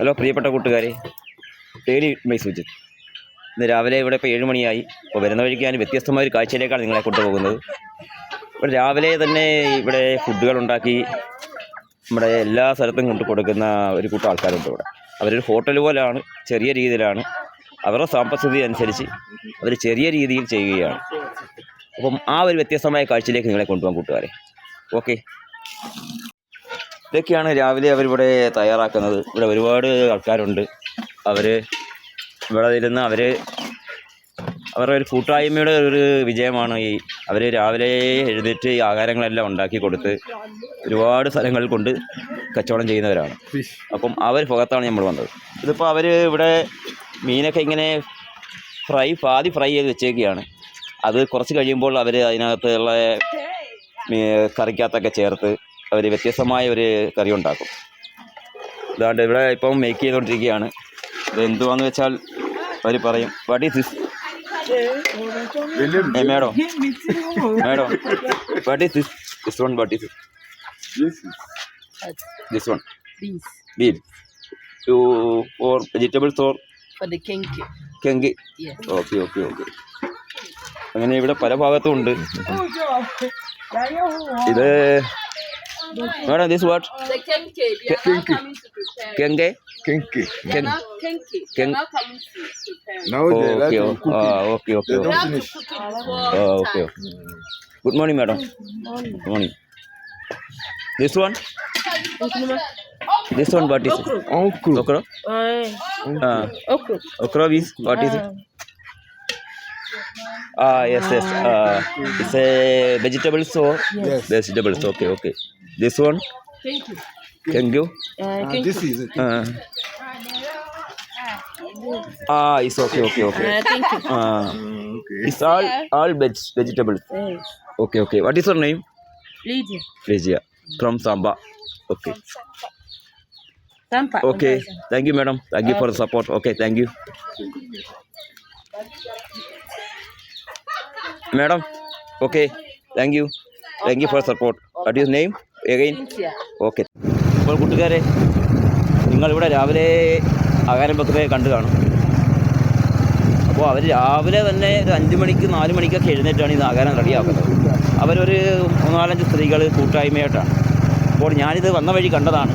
Hello പ്രിയപ്പെട്ട കൂട്ടുകാരെ, daily my Sujith. ഇന്ന് രാവിലെ ഇവിടെ ഇപ്പോൾ 7 മണിയായി. അപ്പോൾ വരുന്ന വഴിക്ക് ഞാൻ വ്യത്യസ്തമായ ഒരു കാഴ്ചയിലേക്കാണ് നിങ്ങളെ കൊണ്ടുപോകുന്നത്. ഇവിടെ രാവിലെ തന്നെ ഇവിടെ ഫുഡുകൾ ഉണ്ടാക്കി നമ്മുടെ എല്ലാ സ്ഥലത്തും കൊണ്ടു കൊടുക്കുന്ന ഒരു കൂട്ടം ആൾക്കാരുണ്ട് ഇവിടെ. അവരൊരു ഹോട്ടൽ പോലെയാണ്, ചെറിയ രീതിയിലാണ്. അവരുടെ സാമ്പത്തികസ്ഥിതി അനുസരിച്ച് അവർ ചെറിയ രീതിയിൽ ചെയ്യുകയാണ്. അപ്പം ആ ഒരു വ്യത്യസ്തമായ കാഴ്ചയിലേക്ക് നിങ്ങളെ കൊണ്ടുപോകാൻ കൂട്ടുകാരെ. ഓക്കെ, ഇതൊക്കെയാണ് രാവിലെ അവരിവിടെ തയ്യാറാക്കുന്നത്. ഇവിടെ ഒരുപാട് ആൾക്കാരുണ്ട്. അവർ ഇവിടെ ഇരുന്ന് അവരുടെ ഒരു കൂട്ടായ്മയുടെ ഒരു വിജയമാണ് ഈ അവർ രാവിലെ എഴുന്നേറ്റ് ഈ ആഹാരങ്ങളെല്ലാം ഉണ്ടാക്കി കൊടുത്ത് ഒരുപാട് സ്ഥലങ്ങളിൽ കൊണ്ട് കച്ചവടം ചെയ്യുന്നവരാണ്. അപ്പം അവർ ഭാഗത്താണ് നമ്മൾ വന്നത്. ഇതിപ്പോൾ അവർ ഇവിടെ മീനൊക്കെ ഇങ്ങനെ പാതി ഫ്രൈ ചെയ്ത് വെച്ചേക്കുകയാണ്. അത് കുറച്ച് കഴിയുമ്പോൾ അവർ അതിനകത്തുള്ള കറിക്കകത്തൊക്കെ ചേർത്ത് അവർ വ്യത്യസ്തമായ ഒരു കറി ഉണ്ടാക്കും. ഇതാണ്ട് ഇവിടെ ഇപ്പം മേക്ക് ചെയ്തുകൊണ്ടിരിക്കുകയാണ്. ഇത് എന്തുവാന്ന് വെച്ചാൽ അവർ പറയും, what is this? Madam what is this? This one what is this one? Beef two four vegetables or കെങ്കി? Okay okay okay. അങ്ങനെ ഇവിടെ പല ഭാഗത്തും ഉണ്ട്. ഇത് Madam, this what? The kenke. We are now coming to prepare. Kenge? We are now kenke. We are now coming to prepare. Now they like to cook it. Okay, okay, We okay. have to cook it before Okay. time. Good morning, madam. Good morning. This one? This one, what is it? Okra. Okra? Okra. Okra is, what is it? Yes, yes. It's a vegetables or? Yes. Vegetables, okay, okay. This one? Thank you. Thank you. This is it. It's okay, okay, okay. Thank you. Okay. It's all vegetables. Yes. Okay, okay. What is your name? Lydia. Lydia. From Samba. Okay. Tampa. Okay. Thank you, madam. Thank you for the support. Okay, thank you. Madam. Okay. Thank you. Thank you for support. What is your name? Again? Cynthia. Okay. അപ്പോൾ കൂട്ടുകാരെ, നിങ്ങളിവിടെ രാവിലെ ആഹാരം വെക്കുന്നത് കണ്ടു കാണും. അപ്പോൾ അവർ രാവിലെ തന്നെ ഒരു 5 മണിക്ക് 4 മണിക്കൊക്കെ എഴുന്നേറ്റാണ് ഇത് ആഹാരം റെഡിയാക്കുന്നത്. അവരൊരു 3-4 സ്ത്രീകൾ കൂട്ടായ്മയായിട്ടാണ്. അപ്പോൾ ഞാനിത് വന്ന വഴി കണ്ടതാണ്.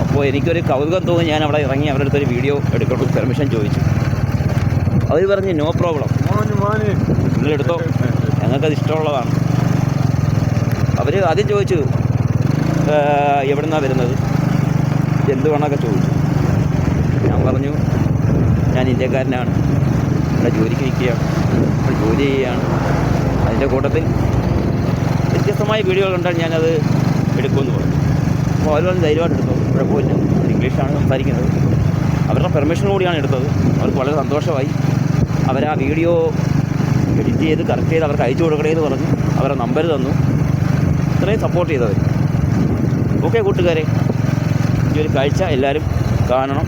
അപ്പോൾ എനിക്കൊരു കൗതുകം തോന്നി. ഞാൻ അവിടെ ഇറങ്ങി അവരുടെ അടുത്തൊരു വീഡിയോ എടുക്കണം പെർമിഷൻ ചോദിച്ചു. അവർ പറഞ്ഞ് നോ പ്രോബ്ലം, നിങ്ങളെടുത്തോ, ഞങ്ങൾക്കത് ഇഷ്ടമുള്ളതാണ്. അവർ ആദ്യം ചോദിച്ചു എവിടെ നിന്നാണ് വരുന്നത്, എന്ത് വേണമെന്നൊക്കെ ചോദിച്ചു. ഞാൻ പറഞ്ഞു ഞാൻ ഇന്ത്യക്കാരനാണ്, ഇവിടെ ജോലിക്ക് നിൽക്കുകയാണ്, ഇവിടെ ജോലി ചെയ്യുകയാണ്. അതിൻ്റെ കൂട്ടത്തിൽ വ്യത്യസ്തമായ വീഡിയോകൾ കണ്ടാൽ ഞാനത് എടുക്കുമെന്ന് പറഞ്ഞു. അപ്പോൾ അവർ പറഞ്ഞ് ധൈര്യമായിട്ട് എടുത്തു, കുഴപ്പമില്ല, ഇംഗ്ലീഷാണ് സംസാരിക്കുന്നത്. അവരുടെ പെർമിഷൻ കൂടിയാണ് എടുത്തത്. അവർക്ക് വളരെ സന്തോഷമായി. അവരാ വീഡിയോ എഡിറ്റ് ചെയ്ത് കറക്റ്റ് ചെയ്ത് അവർക്ക് അയച്ചു കൊടുക്കണമെന്ന് പറഞ്ഞു. അവരുടെ നമ്പർ തന്നു. ഇത്രയും സപ്പോർട്ട് ചെയ്തവർ. ഓക്കെ കൂട്ടുകാരെ, ഈ ഒരു കാഴ്ച എല്ലാവരും കാണണം.